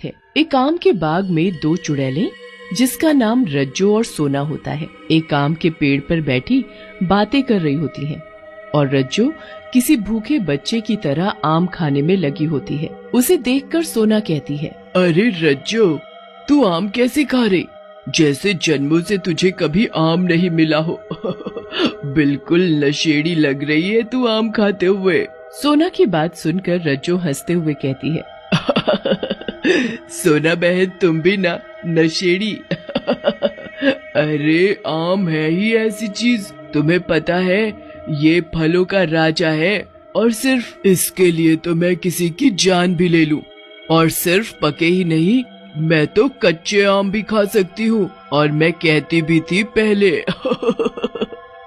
है। एक आम के बाग में दो चुड़ैलें जिसका नाम रज्जो और सोना होता है, एक आम के पेड़ पर बैठी बातें कर रही होती हैं और रज्जो किसी भूखे बच्चे की तरह आम खाने में लगी होती है। उसे देखकर सोना कहती है, अरे रज्जो, तू आम कैसे खा रही, जैसे जन्मों से तुझे कभी आम नहीं मिला हो। बिल्कुल नशेड़ी लग रही है तू आम खाते हुए। सोना की बात सुनकर रज्जो हंसते हुए कहती है, सोना बहन, तुम भी ना नशेड़ी। अरे आम है ही ऐसी चीज, तुम्हें पता है ये फलों का राजा है और सिर्फ इसके लिए तो मैं किसी की जान भी ले लूं। और सिर्फ पके ही नहीं, मैं तो कच्चे आम भी खा सकती हूँ, और मैं कहती भी थी पहले।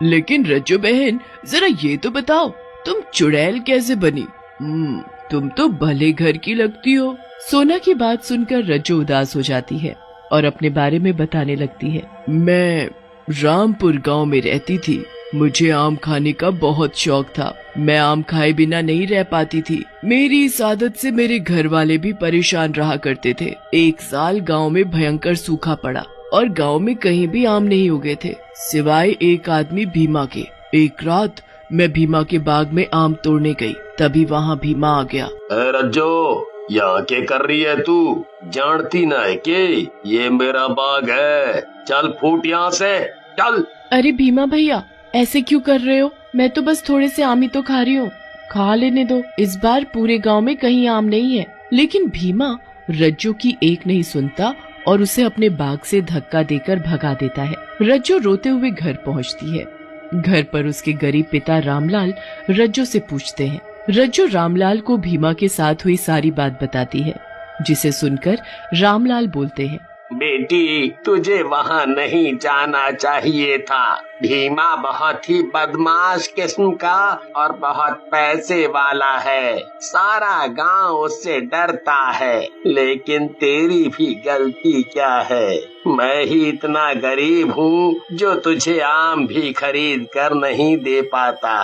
लेकिन रज्जो बहन, जरा ये तो बताओ, तुम चुड़ैल कैसे बनी? तुम तो भले घर की लगती हो। सोना की बात सुनकर रज्जो उदास हो जाती है और अपने बारे में बताने लगती है, मैं रामपुर गांव में रहती थी। मुझे आम खाने का बहुत शौक था। मैं आम खाए बिना नहीं रह पाती थी। मेरी इस आदत से मेरे घर वाले भी परेशान रहा करते थे। एक साल गांव में भयंकर सूखा पड़ा और गांव में कहीं भी आम नहीं उगे थे, सिवाय एक आदमी भीमा के। एक रात मैं भीमा के बाग में आम तोड़ने गई, तभी वहाँ भीमा आ गया। रज्जो, यहाँ के कर रही है तू? जानती ना है कि ये मेरा बाग है? चल फूट यहाँ से, चल। अरे भीमा भैया, ऐसे क्यों कर रहे हो? मैं तो बस थोड़े से आम ही तो खा रही हूँ, खा लेने दो। इस बार पूरे गांव में कहीं आम नहीं है। लेकिन भीमा रज्जो की एक नहीं सुनता और उसे अपने बाग से धक्का देकर भगा देता है। रज्जो रोते हुए घर पहुँचती है। घर पर उसके गरीब पिता रामलाल रज्जो से पूछते हैं। रज्जो रामलाल को भीमा के साथ हुई सारी बात बताती है, जिसे सुनकर रामलाल बोलते हैं, बेटी, तुझे वहाँ नहीं जाना चाहिए था। भीमा बहुत ही बदमाश किस्म का और बहुत पैसे वाला है। सारा गांव उससे डरता है। लेकिन तेरी भी गलती क्या है? मैं ही इतना गरीब हूँ जो तुझे आम भी खरीद कर नहीं दे पाता।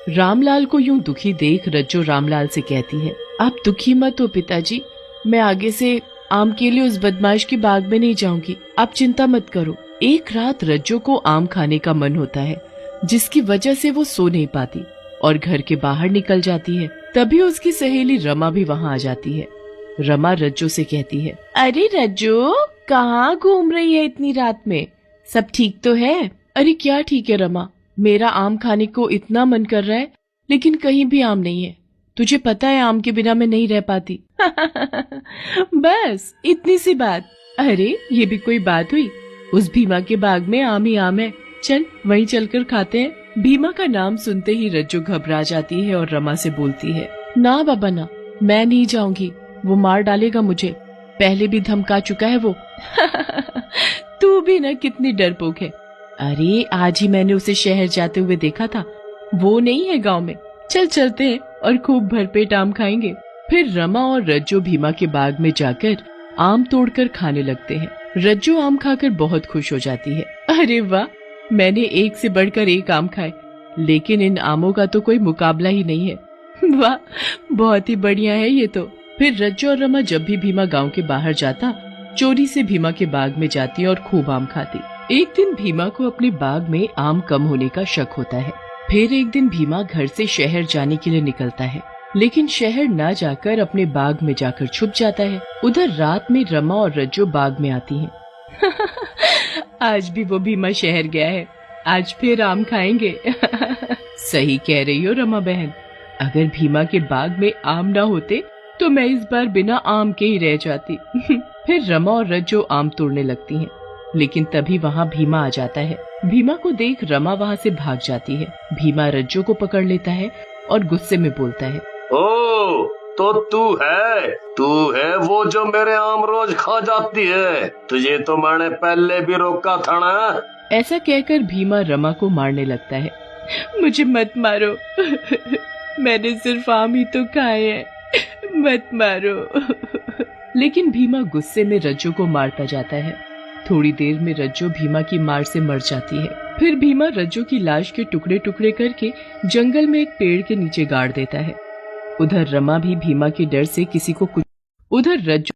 रामलाल को यूं दुखी देख रज्जो रामलाल से कहती है, आप दुखी मत हो पिताजी, मैं आगे से आम के लिए उस बदमाश की बाग में नहीं जाऊंगी, आप चिंता मत करो। एक रात रज्जो को आम खाने का मन होता है, जिसकी वजह से वो सो नहीं पाती और घर के बाहर निकल जाती है। तभी उसकी सहेली रमा भी वहाँ आ जाती है। रमा रज्जो से कहती है, अरे रज्जो, कहाँ घूम रही है इतनी रात में? सब ठीक तो है? अरे क्या ठीक है रमा, मेरा आम खाने को इतना मन कर रहा है, लेकिन कहीं भी आम नहीं है। तुझे पता है आम के बिना मैं नहीं रह पाती। बस इतनी सी बात। अरे ये भी कोई बात हुई? उस भीमा के बाग में आम ही आम है, चल वहीं चलकर खाते हैं। भीमा का नाम सुनते ही रज्जो घबरा जाती है और रमा से बोलती है, ना बाबा ना, मैं नहीं जाऊंगी, वो मार डालेगा मुझे, पहले भी धमका चुका है वो। तू भी ना कितनी डरपोक है। अरे आज ही मैंने उसे शहर जाते हुए देखा था, वो नहीं है गाँव में। चल चलते हैं और खूब भरपेट आम खाएंगे। फिर रमा और रज्जो भीमा के बाग में जाकर आम तोड़कर खाने लगते हैं। रज्जो आम खाकर बहुत खुश हो जाती है। अरे वाह, मैंने एक से बढ़कर एक आम खाए, लेकिन इन आमों का तो कोई मुकाबला ही नहीं है। वाह, बहुत ही बढ़िया है ये तो। फिर रज्जो और रमा जब भी भीमा गांव के बाहर जाता, चोरी से भीमा के बाग में जाती और खूब आम खाती। एक दिन भीमा को अपने बाग में आम कम होने का शक होता है। फिर एक दिन भीमा घर से शहर जाने के लिए निकलता है, लेकिन शहर न जाकर अपने बाग में जाकर छुप जाता है। उधर रात में रमा और रज्जो बाग में आती हैं। आज भी वो भीमा शहर गया है, आज फिर आम खाएंगे। सही कह रही हो रमा बहन, अगर भीमा के बाग में आम ना होते तो मैं इस बार बिना आम के ही रह जाती। फिर रमा और रज्जो आम तोड़ने लगती हैं, लेकिन तभी वहाँ भीमा आ जाता है। भीमा को देख रमा वहाँ से भाग जाती है। भीमा रज्जो को पकड़ लेता है और गुस्से में बोलता है, ओ, तो तू है वो जो मेरे आम रोज खा जाती है। तुझे तो मैंने पहले भी रोका था ना। ऐसा कहकर भीमा रमा को मारने लगता है। मुझे मत मारो, मैंने सिर्फ आम ही तो खाए हैं, मत मारो। लेकिन भीमा गुस्से में रज्जो को मारता जाता है। थोड़ी देर में रज्जो भीमा की मार से मर जाती है। फिर भीमा रज्जो की लाश के टुकड़े टुकड़े करके जंगल में एक पेड़ के नीचे गाड़ देता है। उधर रमा भी भीमा के डर से किसी को कुछ उधर रज्जो